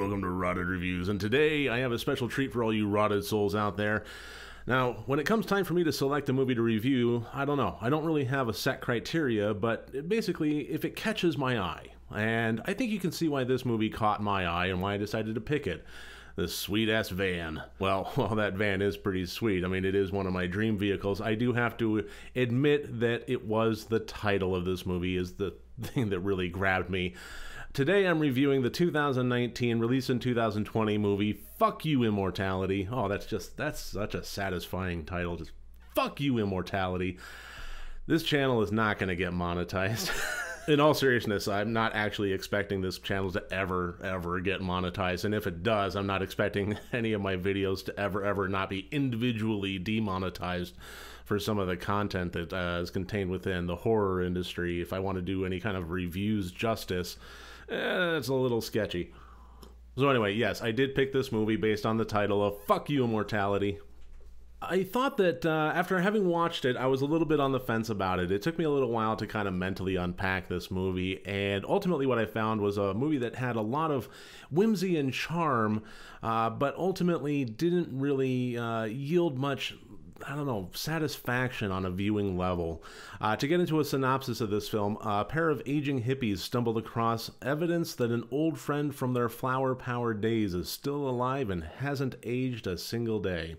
welcome to Rotted Reviews, and today I have a special treat for all you rotted souls out there. Now, when it comes time for me to select a movie to review, I don't know. I don't really have a set criteria, but basically, if it catches my eye, and I think you can see why this movie caught my eye and why I decided to pick it. This sweet-ass van. Well, that van is pretty sweet. I mean, it is one of my dream vehicles. I do have to admit that it was the title of this movie is the thing that really grabbed me. Today I'm reviewing the 2019, released in 2020 movie, Fuck You Immortality. Oh, that's such a satisfying title. Just, Fuck You Immortality. This channel is not going to get monetized. In all seriousness, I'm not actually expecting this channel to ever get monetized. And if it does, I'm not expecting any of my videos to ever not be individually demonetized for some of the content that is contained within the horror industry. If I want to do any kind of reviews justice, it's a little sketchy. So anyway, yes, I did pick this movie based on the title of Fuck You Immortality. I thought that after having watched it, I was a little bit on the fence about it. It took me a little while to kind of mentally unpack this movie, and ultimately what I found was a movie that had a lot of whimsy and charm, but ultimately didn't really yield much, I don't know, satisfaction on a viewing level. To get into a synopsis of this film, a pair of aging hippies stumbled across evidence that an old friend from their flower-powered days is still alive and hasn't aged a single day.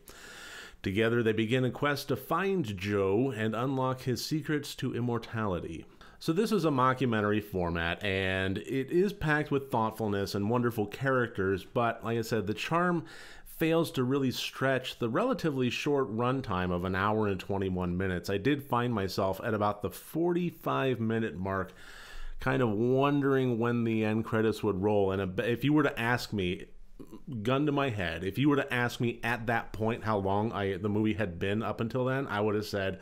Together, they begin a quest to find Joe and unlock his secrets to immortality. So this is a mockumentary format, and it is packed with thoughtfulness and wonderful characters, but like I said, the charm fails to really stretch the relatively short runtime of an hour and 21 minutes. I did find myself at about the 45-minute mark, kind of wondering when the end credits would roll, and if you were to ask me, gun to my head, if you were to ask me at that point how long the movie had been up until then, I would have said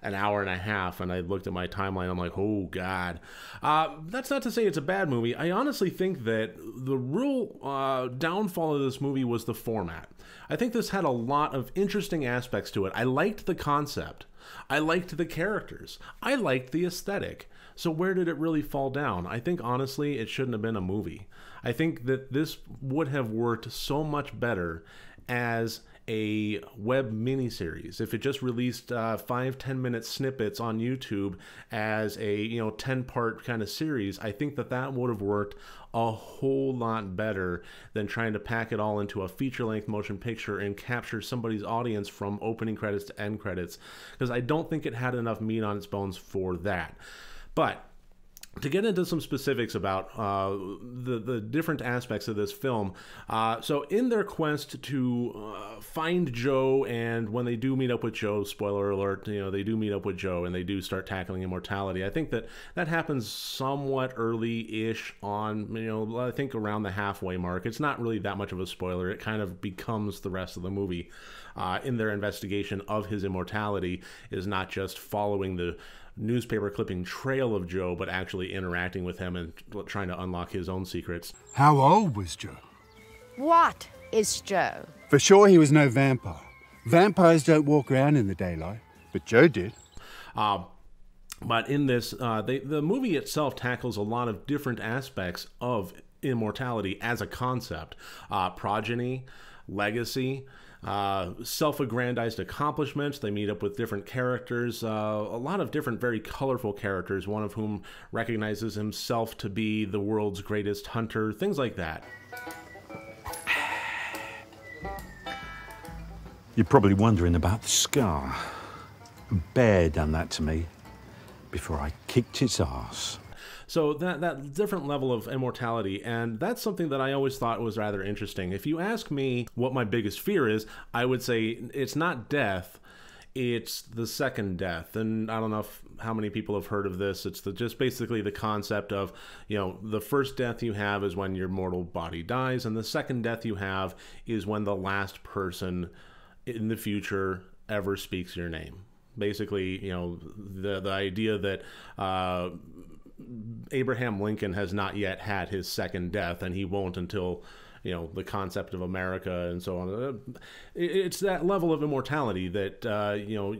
an hour and a half, and I looked at my timeline, I'm like, oh god. That's not to say it's a bad movie. I honestly think that the real downfall of this movie was the format. I think this had a lot of interesting aspects to it. I liked the concept. I liked the characters. I liked the aesthetic. So where did it really fall down? I think honestly it shouldn't have been a movie. I think that this would have worked so much better as a web miniseries. If it just released 5-10 minute snippets on YouTube as a 10-part kind of series, I think that would have worked a whole lot better than trying to pack it all into a feature-length motion picture and capture somebody's audience from opening credits to end credits, because I don't think it had enough meat on its bones for that. But to get into some specifics about the different aspects of this film, so in their quest to find Joe, and when they do meet up with Joe, spoiler alert, they do meet up with Joe and they do start tackling immortality. I think that happens somewhat early-ish on, I think around the halfway mark. It's not really that much of a spoiler. It kind of becomes the rest of the movie. In their investigation of his immortality is not just following the newspaper clipping trail of Joe, but actually interacting with him and trying to unlock his own secrets. How old was Joe? What is Joe? For sure he was no vampire. Vampires don't walk around in the daylight, but Joe did. But in this, the movie itself tackles a lot of different aspects of immortality as a concept. Progeny, legacy, self-aggrandized accomplishments. They meet up with different characters, a lot of different very colorful characters, one of whom recognizes himself to be the world's greatest hunter, things like that. You're probably wondering about the scar. A bear done that to me before I kicked its ass. So that different level of immortality, and that's something that I always thought was rather interesting. If you ask me what my biggest fear is, I would say it's not death, it's the second death. And I don't know how many people have heard of this. It's just basically the concept of, the first death you have is when your mortal body dies, and the second death you have is when the last person in the future ever speaks your name. Basically, the idea that Abraham Lincoln has not yet had his second death, and he won't until you know, the concept of America and so on. It's that level of immortality that, you know,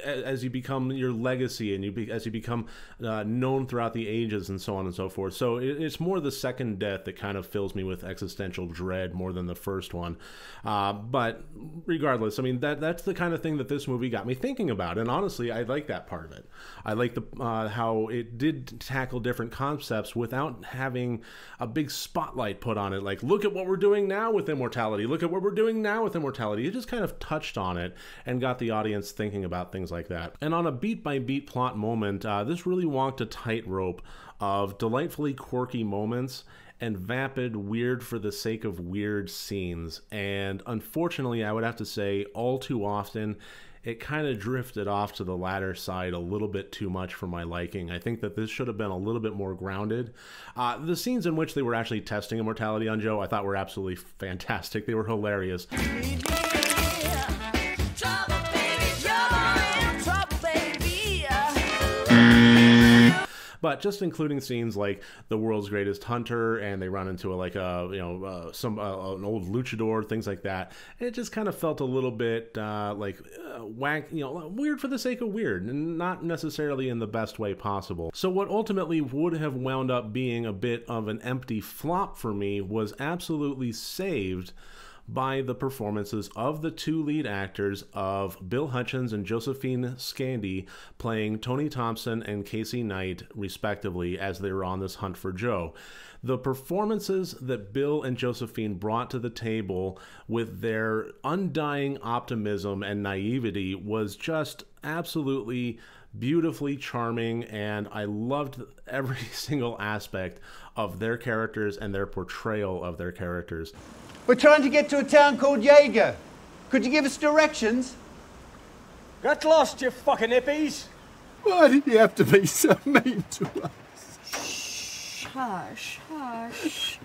as you become your legacy and as you become known throughout the ages and so on and so forth. So it's more the second death that kind of fills me with existential dread more than the first one. But regardless, I mean, that's the kind of thing that this movie got me thinking about. And honestly, I like that part of it. I like how it did tackle different concepts without having a big spotlight put on it. Like, look at what we're doing now with immortality. Look at what we're doing now with immortality. It just kind of touched on it and got the audience thinking about things like that. And on a beat-by-beat plot moment, this really walked a tightrope of delightfully quirky moments and vapid, weird for the sake of weird scenes. And unfortunately, I would have to say, all too often, it kind of drifted off to the latter side a little bit too much for my liking. I think that this should have been a little bit more grounded. The scenes in which they were actually testing immortality on Joe, I thought were absolutely fantastic. They were hilarious. But just including scenes like the world's greatest hunter, and they run into an old luchador, things like that. And it just kind of felt a little bit weird for the sake of weird, and not necessarily in the best way possible. So what ultimately would have wound up being a bit of an empty flop for me was absolutely saved by the performances of the two lead actors of Bill Hutchins and Josephine Scandy playing Tony Thompson and Casey Knight, respectively, as they were on this hunt for Joe. The performances that Bill and Josephine brought to the table with their undying optimism and naivety was just absolutely beautifully charming, and I loved every single aspect of their characters and their portrayal of their characters. We're trying to get to a town called Jaeger. Could you give us directions? Get lost, you fucking hippies! Why did you have to be so mean to us? Hush, hush.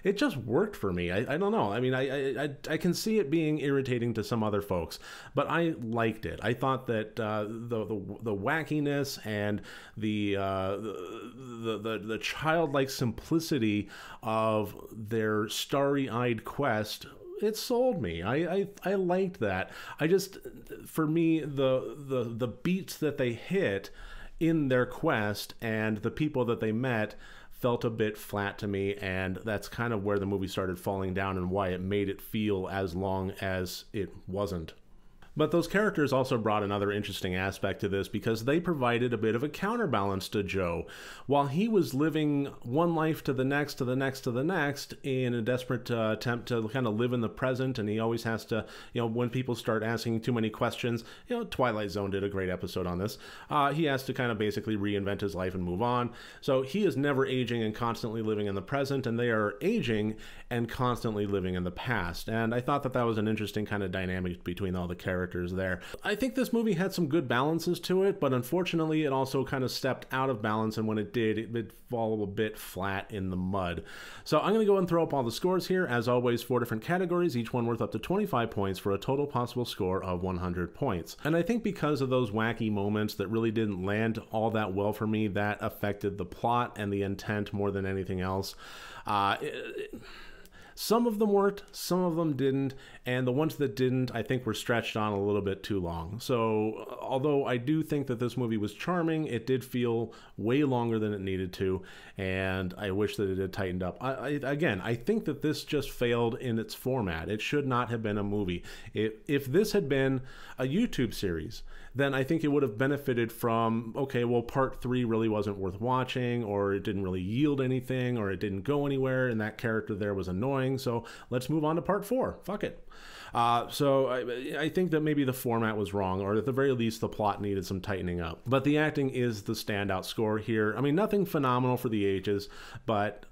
It just worked for me. I don't know. I mean, I can see it being irritating to some other folks, but I liked it. I thought that the wackiness and the childlike simplicity of their starry-eyed quest, it sold me. I liked that. For me, the beats that they hit in their quest and the people that they met felt a bit flat to me, and that's kind of where the movie started falling down and why it made it feel as long as it wasn't. But those characters also brought another interesting aspect to this because they provided a bit of a counterbalance to Joe. While he was living one life to the next, to the next, to the next, in a desperate attempt to kind of live in the present, and he always has to, when people start asking too many questions, Twilight Zone did a great episode on this, he has to kind of basically reinvent his life and move on. So he is never aging and constantly living in the present, and they are aging and constantly living in the past. And I thought that that was an interesting kind of dynamic between all the characters there. I think this movie had some good balances to it, but unfortunately it also kind of stepped out of balance, and when it did, it did fall a bit flat in the mud. So I'm going to go and throw up all the scores here. As always, 4 different categories, each one worth up to 25 points for a total possible score of 100 points. And I think because of those wacky moments that really didn't land all that well for me, that affected the plot and the intent more than anything else. Some of them worked, some of them didn't, and the ones that didn't, I think, were stretched on a little bit too long. So, although I do think that this movie was charming, it did feel way longer than it needed to, and I wish that it had tightened up. Again, I think that this just failed in its format. It should not have been a movie. If this had been a YouTube series, then I think it would have benefited from, okay, well, part 3 really wasn't worth watching, or it didn't really yield anything, or it didn't go anywhere, and that character there was annoying, so let's move on to part 4. Fuck it. So I think that maybe the format was wrong, or at the very least the plot needed some tightening up. But the acting is the standout score here. I mean, nothing phenomenal for the ages, but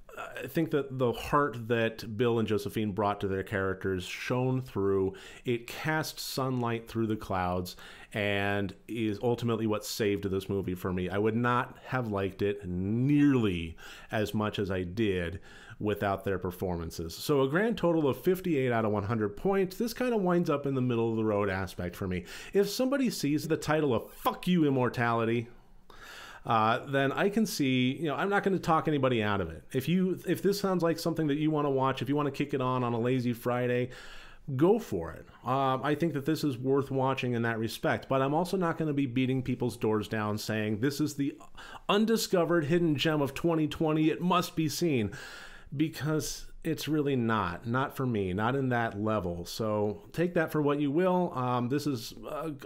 I think that the heart that Bill and Josephine brought to their characters shone through. It cast sunlight through the clouds and is ultimately what saved this movie for me. I would not have liked it nearly as much as I did without their performances. So a grand total of 58 out of 100 points. This kind of winds up in the middle of the road aspect for me. If somebody sees the title of Fuck You Immortality, then I can see, you know, I'm not going to talk anybody out of it. If this sounds like something that you want to watch, if you want to kick it on a lazy Friday, go for it. I think that this is worth watching in that respect, but I'm also not going to be beating people's doors down saying this is the undiscovered hidden gem of 2020. It must be seen, because it's really not for me, not in that level. So take that for what you will. This is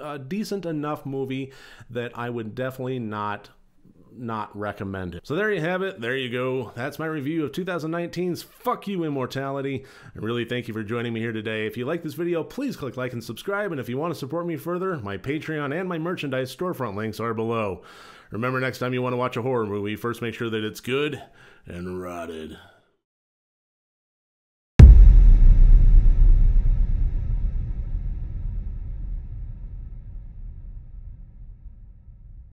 a decent enough movie that I would definitely not recommend it. So there you have it. There you go. That's my review of 2019's Fuck You Immortality. I really thank you for joining me here today. If you like this video, please click like and subscribe. And if you want to support me further, my Patreon and my merchandise storefront links are below. Remember, next time you want to watch a horror movie, first make sure that it's good and rotted.